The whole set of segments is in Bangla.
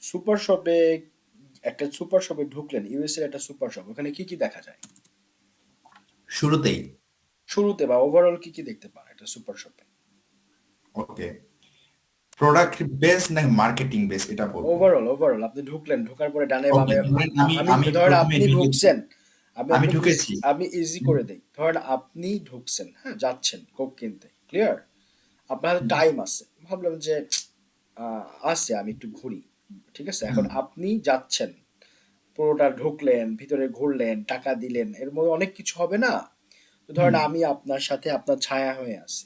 সুপার শপে, একটা সুপার শপে ঢুকলেন, ইউএস এর একটা সুপার শপ, ওখানে কি কি দেখা যায়? শুরুতেই। শুরুতে বা ওভারঅল কি কি দেখতে পান একটা সুপার শপে? ওকে, প্রোডাক্ট বেস না মার্কেটিং বেস এটা বলবো। ওভারঅল ওভারঅল আপনি ঢুকলেন, ঢোকার পরে ডানে ওকে, বামে ধরেন আমি আমি আমি ধরেন প্রথমে আপনি ঢুকেছি। ঢুকছেন, আমি আমি আপনাকে ইজি, ঢুকেছি। আমি ইজি হুম, করে দেই, ধরেন আপনি ঢুকছেন, হ্যাঁ, যাচ্ছেন কোক কিনতে, ক্লিয়ার? আপনার হাতে হুম, টাইম আছে, ভাবলাম যে আছে, আমি একটু ঘুরি, ঠিক আছে? এখন হুম, আপনি যাচ্ছেন, পুরোটা ঢুকলেন, ভিতরে ঘুরলেন, টাকা দিলেন, এর মধ্যে অনেক কিছু হবে না? তো ধরেন হুম, আমি আপনার সাথে আপনার ছায়া হয়ে আছি,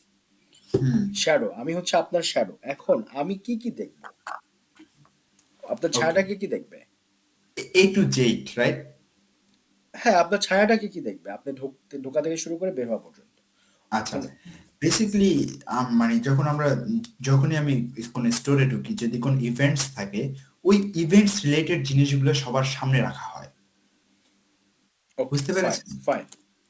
হুম। শ্যাডো, আমি হচ্ছে আপনার শ্যাডো, এখন আমি কি কি দেখবো? আপনার ওকে, ছায়াটা কি কি দেখবে? এ টু জেড রাইট। হ্যাঁ, আপনার ছায়াটা কি কি দেখবে আপনি ঢোকা থেকে শুরু করে বের হওয়া পর্যন্ত আচ্ছা, ওখানে? বেসিক্যালি মানে যখনই আমি কোন স্টোরে ঢুকি, যদি কোন ইভেন্টস থাকে, ওই ইভেন্টস রিলেটেড জিনিসগুলো সবার সামনে রাখা হয়। ওকে, বুঝতে ফাইন পেরেছেন? ফাইন।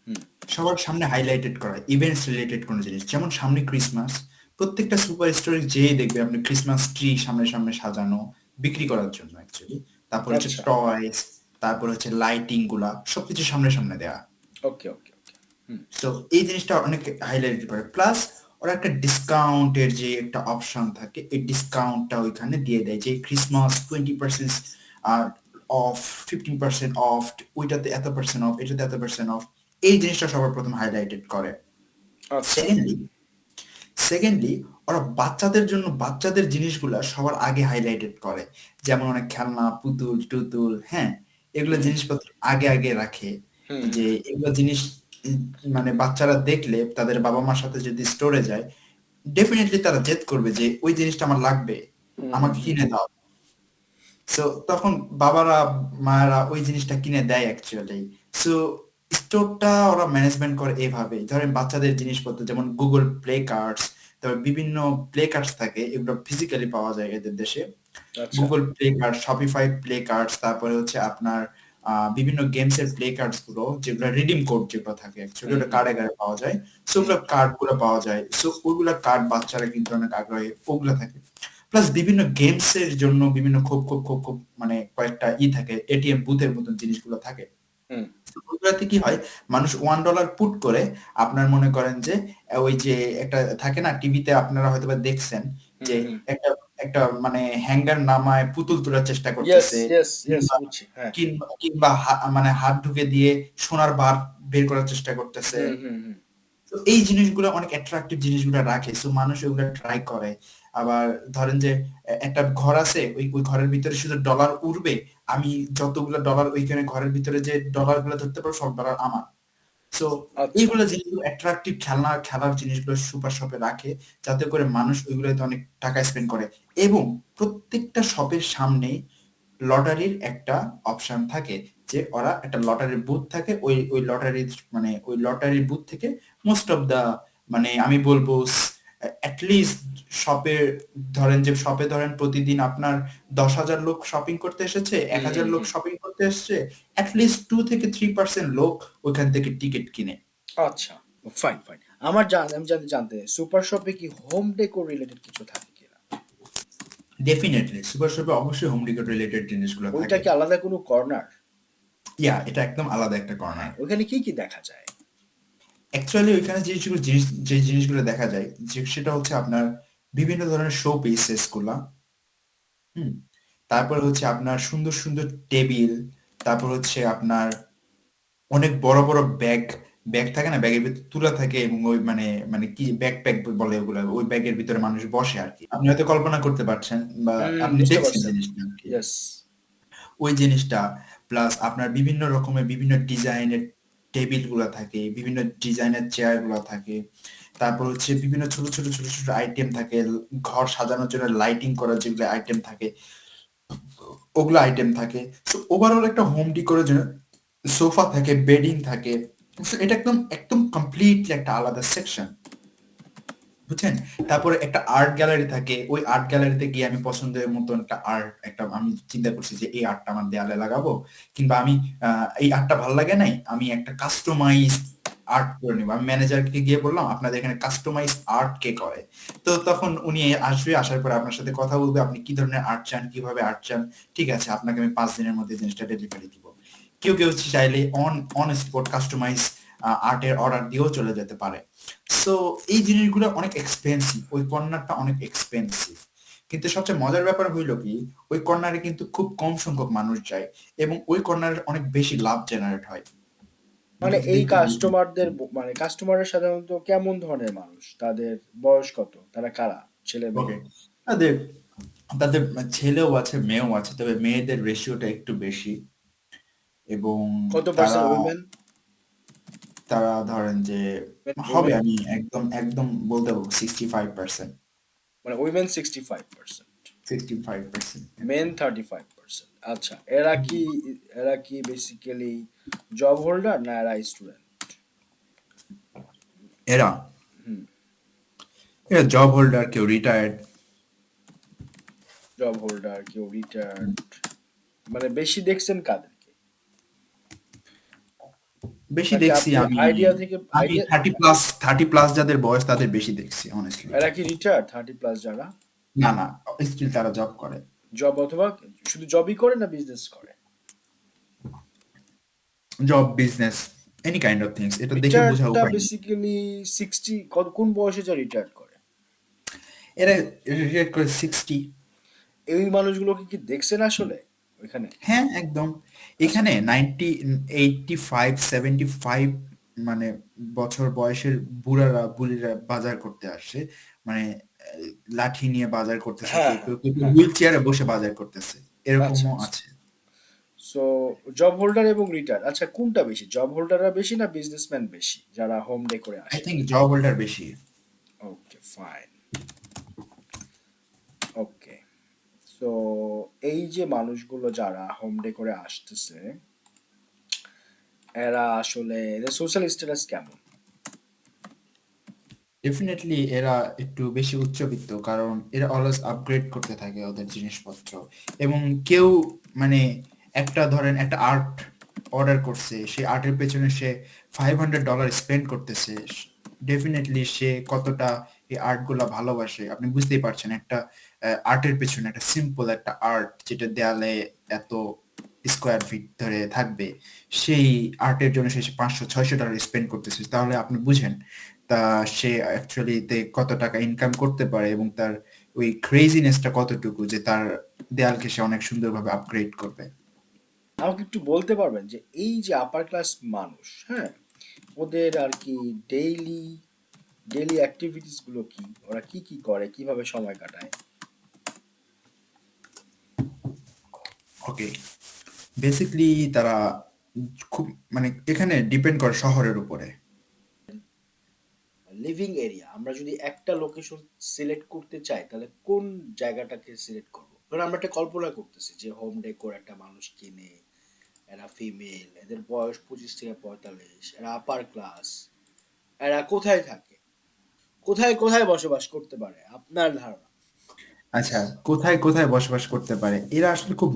হুম। সবার সামনে হাইলাইটেড করা ইভেন্টস রিলেটেড কোনো জিনিস, যেমন সামনে ক্রিসমাস, প্রত্যেকটা সুপার স্টোরে যেয়ে দেখবে আপনি ক্রিসমাস ট্রি সামনে সামনে সাজানো, বিক্রি করার জন্য অ্যাকচুয়ালি। তারপর হচ্ছে আচ্ছা। টয়স, তারপর হচ্ছে লাইটিং গুলা সবকিছু সামনে সামনে দেয়া। ওকে ওকে ওকে। হুম। তো এই জিনিসটা অনেক হাইলাইট করে, প্লাস ওরা একটা ডিসকাউন্টের যে একটা অপশন থাকে, এই ডিসকাউন্টটা ওইখানে দিয়ে দেয় যে ক্রিসমাস 20% আর অফ, 15% অফ, ওইটাতে এত পার্সেন্ট অফ, এটাতে এত পার্সেন্ট অফ। এই জিনিসটা সবার প্রথম হাইলাইটেড করে। আচ্ছা। সেকেন্ডলি সেকেন্ডলি ওরা বাচ্চাদের জন্য বাচ্চাদের জিনিসগুলা সবার আগে হাইলাইটেড করে, যেমন অনেক খেলনা, পুতুল টুতুল, হ্যাঁ, এগুলো হুম জিনিসপত্র আগে আগে রাখে। হুম যে হুম এগুলো জিনিস উম, মানে বাচ্চারা দেখলে তাদের বাবা মার সাথে যদি স্টোরে যায়, ডেফিনেটলি তারা জেদ করবে যে ওই জিনিসটা আমার লাগবে, হুম হুম আমাকে হুম কিনে দাও। সো তখন বাবারা মায়েরা ওই জিনিসটা কিনে দেয় অ্যাকচুয়ালি। সো স্টোরটা ওরা ম্যানেজমেন্ট করে এভাবে, ধরেন বাচ্চাদের জিনিসপত্র যেমন গুগল প্লে কার্ডস, তারপর বিভিন্ন প্লে কার্ডস থাকে, এগুলো ফিজিক্যালি পাওয়া যায় এদের দেশে। আচ্ছা। Google play card, Shopify play cards, তারপরে হচ্ছে আপনার বিভিন্ন গেমস এর প্লে কার্ডস গুলো, যেগুলো রিডিম কোড যেগুলো থাকে অ্যাকচুয়ালি, হুম ওটা হুম কার্ডে কার্ডে পাওয়া যায়। সো হুম ওগুলো কার্ড গুলো পাওয়া যায়, সো ওইগুলা কার্ড বাচ্চারা কিন্তু অনেক আগ্রহী, ওগুলা থাকে। প্লাস বিভিন্ন গেমস এর জন্য বিভিন্ন খুব মানে কয়েকটা থাকে, এটিএম বুথের মতন জিনিসগুলো থাকে। হুম ওগুলাতে কি হয়, মানুষ $1 পুট করে, আপনার মনে করেন যে ওই যে একটা থাকে না, টিভিতে আপনারা হয়তোবা দেখছেন হুম যে হুম। একটা একটা মানে হ্যাঙ্গার নামায় পুতুল তোলার চেষ্টা ইয়েস করতেছে, ইয়েস ইয়েস, কিংবা বুঝছি, হ্যাঁ। কিংবা মানে হাত ঢুকে দিয়ে সোনার বার বের করার চেষ্টা করতেছে। হুম হুম হুম। তো এই জিনিসগুলো অনেক অ্যাট্রাকটিভ জিনিসগুলো রাখে, সো মানুষ ওগুলো ট্রাই করে। আবার ধরেন যে একটা ঘর আছে, ওই ওই ঘরের ভিতরে শুধু ডলার উড়বে, আমি যতগুলো ডলার ওইখানে ঘরের ভিতরে যে ডলার গুলো ধরতে পারবো সব ডলার আমার। সো আচ্ছা। এইগুলো জিনিসগুলো অ্যাট্রাকটিভ খেলনা, খেলার জিনিসগুলো সুপার শপে রাখে, যাতে করে মানুষ ওইগুলোতে অনেক টাকা স্পেন্ড করে। এবং প্রত্যেকটা শপের সামনে লটারির একটা অপশন থাকে, যে ওরা একটা লটারির বুথ থাকে, ওই ওই লটারির মানে ওই লটারির বুথ থেকে মোস্ট অফ দা, মানে আমি বলবো অ্যাটলিস্ট শপে, ধরেন যে শপে ধরেন প্রতিদিন আপনার 10,000 লোক শপিং করতে এসেছে, হুম 1,000 হুম লোক হুম। শপিং করতে এসেছে, অ্যাটলিস্ট 2 থেকে 3% লোক ওইখান থেকে টিকিট কিনে। আচ্ছা, ফাইন ফাইন। আমি জানতে সুপার শপে কি হোম ডেকোর রিলেটেড কিছু থাকে কিনা? ডেফিনেটলি সুপার শপে অবশ্যই হোম ডেকোর রিলেটেড জিনিসগুলো ওইটা থাকে। কি আলাদা কোনো কর্নার? ইয়া, এটা একদম আলাদা একটা কর্নার। হ্যাঁ, ওইখানে কি কি দেখা যায়? অ্যাকচুয়ালি ওইখানে যে জিনিসগুলো দেখা যায়, যে সেটা হচ্ছে আপনার বিভিন্ন ধরনের শো পিসেস গুলা। হুম, তারপর হচ্ছে আপনার সুন্দর সুন্দর টেবিল, তারপর হচ্ছে আপনার অনেক বড় বড় ব্যাগ, ব্যাগ থাকে না, ব্যাগের ভিতরে তুলা থাকে, এবং ওই মানে মানে কি ব্যাকপ্যাক বলে ওগুলা, ওই ব্যাগের ভিতরে মানুষ বসে আর কি, আপনি হয়তো কল্পনা করতে পারছেন বা হুম, আপনি বুঝতে দেখছেন পারছেন। জিনিসটা আর কি। ইয়েস। ওই জিনিসটা, প্লাস আপনার বিভিন্ন রকমের বিভিন্ন ডিজাইনের টেবিল গুলা থাকে, বিভিন্ন ডিজাইনের চেয়ার গুলা থাকে, তারপর হচ্ছে বিভিন্ন ছোট ছোট ছোট ছোট আইটেম থাকে, ঘর সাজানোর জন্য লাইটিং করার যেগুলো আইটেম থাকে, ওগুলো আইটেম থাকে। তো ওভারঅল একটা হোম ডেকোরের জন্য সোফা থাকে, বেডিং থাকে। So এটা একদম একদম কমপ্লিটলি একটা আলাদা সেকশন, বুঝছেন? তারপরে একটা আর্ট গ্যালারি থাকে, ওই আর্ট গ্যালারিতে গিয়ে আমি পছন্দের মতন একটা আর্ট, একটা আমি চিন্তা করছি যে এই আর্টটা আমার দেয়ালে লাগাবো, কিংবা আমি এই আর্টটা ভালো লাগে নাই, আমি একটা কাস্টমাইজ আর্ট করে নিবো। আমি ম্যানেজারকে গিয়ে বললাম আপনাদের এখানে কাস্টমাইজ আর্ট কে করে। তো তখন উনি আসবে, আসার পরে আপনার সাথে কথা বলবে, আপনি কি ধরনের আর্ট চান, কিভাবে আর্ট চান। ঠিক আছে, আপনাকে আমি 5 দিনের মধ্যে জিনিসটা ডেলিভারি দিব। কেউ কেউ চাইলে অন অন স্পট কাস্টমাইজ আর্টের অর্ডার দিয়েও চলে যেতে পারে। সো এই জিনিসগুলো অনেক এক্সপেন্সিভ, ওই কর্নারটা অনেক এক্সপেন্সিভ। কিন্তু সবচেয়ে মজার ব্যাপার হইলো কি, ওই কর্নারে কিন্তু খুব কম সংখ্যক মানুষ যায় এবং ওই কর্নারে অনেক বেশি লাভ জেনারেট হয়। মানে এটা যদি এই একটু বুঝেন। কাস্টমারদের মানে কাস্টমাররা সাধারণত কেমন ধরনের মানুষ, তাদের বয়স কত, তারা কারা, ছেলে মেয়ে? ওকে, তাদের তাদের ছেলেও আছে, মেয়েও আছে, তবে মেয়েদের রেশিওটা একটু বেশি। এবং কত তারা পার্সেন্ট উইমেন? তারা ধরেন যে হবে, উইমেন আমি একদম একদম বলতে পারবো 65%। মানে উইমেন 65%, 65%। মেন 35%। আচ্ছা, এরা কি বেসিক্যালি জব হোল্ডার না এরা স্টুডেন্ট? এরা হুম। এরা জব হোল্ডার, কেউ রিটায়ার্ড। জব হোল্ডার, কেউ রিটায়ার্ড। মানে বেশি দেখছেন কাদেরকে? বেশি নাকি দেখছি আপনি আমি আইডিয়া থেকে আমি আইডিয়া? 30 প্লাস যাদের বয়স তাদের বেশি দেখছি অনেস্টলি। এরা কি রিটায়ার্ড 30 প্লাস যারা? না না, স্টিল তারা জব করে। জব অথবা শুধু জবই করে না বিজনেস করে? Job, business, any kind of things, এটা দেখে বোঝার রিটায়ার্ডটা উপায় নেই। বেসিক্যালি 60, কোন বয়সে যা রিটায়ার্ড করে? এরা রিলেট করে 60। এই মানুষগুলোকে কি দেখছেন আসলে ওইখানে? হ্যাঁ, একদম। আচ্ছা। এখানে 90, 85, 75 মানে বছর বয়সের বুড়িরা বাজার করতে আসছে। মানে লাঠি নিয়ে বাজার করতেছে, হ্যাঁ, কেউ হ্যাঁ, কেউ কেউ হ্যাঁ। হুইল চেয়ারে বসে বাজার করতেছে, আচ্ছা, এরকমও আচ্ছা। আছে। সো জব হোল্ডার এবং রিটায়ার্ড, আচ্ছা কোনটা বেশি, জব হোল্ডাররা বেশি না বিজনেসম্যান বেশি যারা হোম ডে করে আই আসে? থিঙ্ক জব হোল্ডার বেশি। ওকে, ফাইন। ওকে। সো এই যে মানুষগুলো যারা হোম ডে করে আসতেছে, এরা আসলে এদের সোশ্যাল স্ট্যাটাস কেমন? ডেফিনেটলি এরা একটু বেশি উচ্চবিত্ত, কারণ এরা অলওয়েজ আপগ্রেড করতে থাকে ওদের জিনিসপত্র। এবং কেউ মানে একটা ধরেন একটা আর্ট অর্ডার করছে, সেই আর্টের পেছনে সে $500 স্পেন্ড করতেছে। ডেফিনেটলি সে কতটা এই আর্টগুলা ভালোবাসে আপনি বুঝতেই পারছেন। একটা আর্টের পেছনে, একটা সিম্পল একটা আর্ট যেটা দেয়ালে এত স্কোয়ার ফিট ধরে থাকবে, সেই আর্টের জন্য সে $500-600 স্পেন্ড করতেছে, তাহলে আপনি বুঝেন তা সে অ্যাকচুয়ালি তে কত টাকা ইনকাম করতে পারে এবং তার ওই ক্রেজিনেসটা কতটুকু যে তার দেয়ালকে সে অনেক সুন্দরভাবে আপগ্রেড করবে। আমাকে একটু বলতে পারবেন যে এই যে আপার ক্লাস মানুষ, হ্যাঁ, ওদের আর কি ডেইলি ডেইলি অ্যাক্টিভিটিস গুলো কি, ওরা কি কি করে, কিভাবে সময় কাটায়? ওকে, বেসিক্যালি তারা খুব মানে এখানে ডিপেন্ড করে শহরের উপরে। লিভিং এরিয়া, আমরা যদি একটা লোকেশন সিলেক্ট করতে চাই তাহলে কোন জায়গাটাকে সিলেক্ট করব? ধরুন আমরা একটা কল্পনা করতেছি যে হোম ডেকোর একটা মানুষ কিনে, এরা ফিমেল, এদের বয়স 25 থেকে 45, এরা আপার ক্লাস, এরা কোথায় থাকে, কোথায় কোথায় বসবাস করতে পারে আপনার ধারণা? আচ্ছা, কোথায় কোথায় বসবাস করতে পারে, এরা আসলে খুব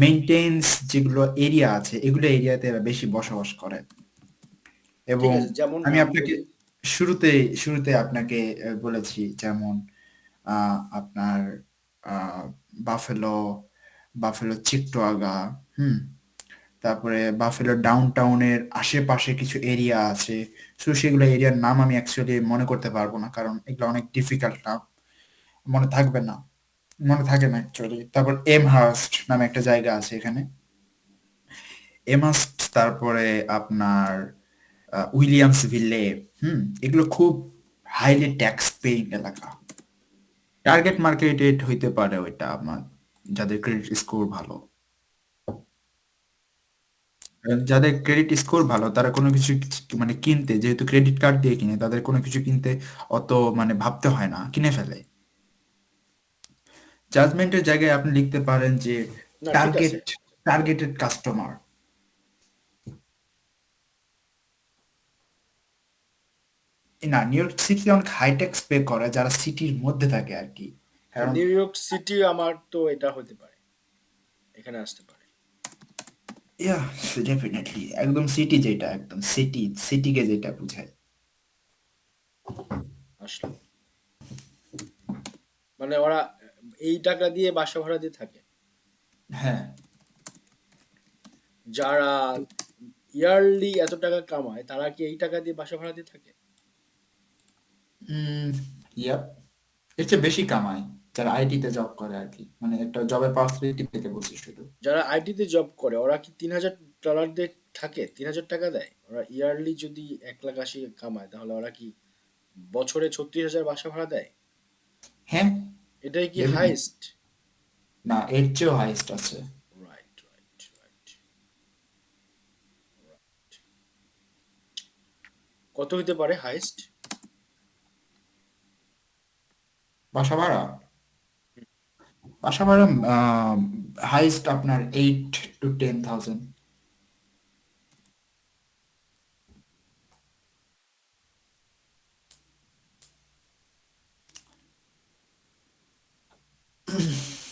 মেইনটেন্স যেগুলো এরিয়া আছে এগুলো এরিয়াতে এরা বেশি বসবাস করে। ঠিক এবং আছে, যেমন আমি আমি আপনাকে বলি। শুরুতে শুরুতে আপনাকে বলেছি, যেমন আপনার আহ, বাফেলো বাফেলো চিত্তোয়াগা, হুম, তারপরে বাফেলো ডাউনটাউনের আশেপাশে কিছু এরিয়া আছে। তো সেগুলো এরিয়ার নাম আমি অ্যাকচুয়ালি মনে করতে পারবো না, কারণ এগুলো অনেক ডিফিকাল্ট নাম, মনে থাকবে না, মনে থাকে না অ্যাকচুয়ালি। তারপর এমহার্স্ট নামে একটা জায়গা আছে এখানে, এমহার্স্ট। তারপরে আপনার উইলিয়ামস ভিলে, হুম, এগুলো খুব হাইলি ট্যাক্স পেইং এলাকা। টার্গেট মার্কেটেড হইতে পারে ওইটা আমার, যাদের ক্রেডিট স্কোর ভালো। যাদের ক্রেডিট স্কোর ভালো তারা কোনো কিছু মানে কিনতে, যেহেতু ক্রেডিট কার্ড দিয়ে কিনে, তাদের কোনো কিছু কিনতে অত মানে ভাবতে হয় না, কিনে ফেলে। জাজমেন্টের জায়গায় আপনি লিখতে পারেন যে না, ঠিক আছে। Target targeted customer. না, নিউ ইয়র্ক সিটি অনেক হাইটেক্স পে করে যারা সিটির মধ্যে থাকে আর কি, হ্যাঁ, কারণ নিউ ইয়র্ক সিটি আমার তো এটা হতে পারে, এখানে আসতে পারে। ইয়া, ডেফিনেটলি একদম সিটি, যেটা একদম সিটিকে যেটা বোঝায়। আসলে মানে ওরা এই টাকা দিয়ে বাসা ভাড়া দিয়ে থাকে? হ্যাঁ। যারা ইয়ারলি এত টাকা কামায় তারা কি এই টাকা দিয়ে বাসা ভাড়া দিয়ে থাকে? উম ইয়াপ, এর চেয়ে বেশি কামায় যারা আইটিতে জব করে আর কি, মানে একটা জবের পার্সপেক্টিভ থেকে বলছি শুধু। যারা আইটিতে জব করে ওরা কি ৩,০০০ ডলার দিয়ে থাকে, ৩,০০০ টাকা দেয়? ওরা ইয়ারলি যদি ১,৮০,০০০ কামায় তাহলে ওরা কি বছরে ৩৬,০০০ বাসা ভাড়া দেয়? হ্যাঁ, এটাই কি ডেফিনেট। হাইস্ট? না, এর চেয়েও হাইস্ট আছে। Right, right, right. কত হইতে পারে হাইস্ট? বাসা ভাড়া, বাসা ভাড়া হাইস্ট আপনার 8 to 10,000।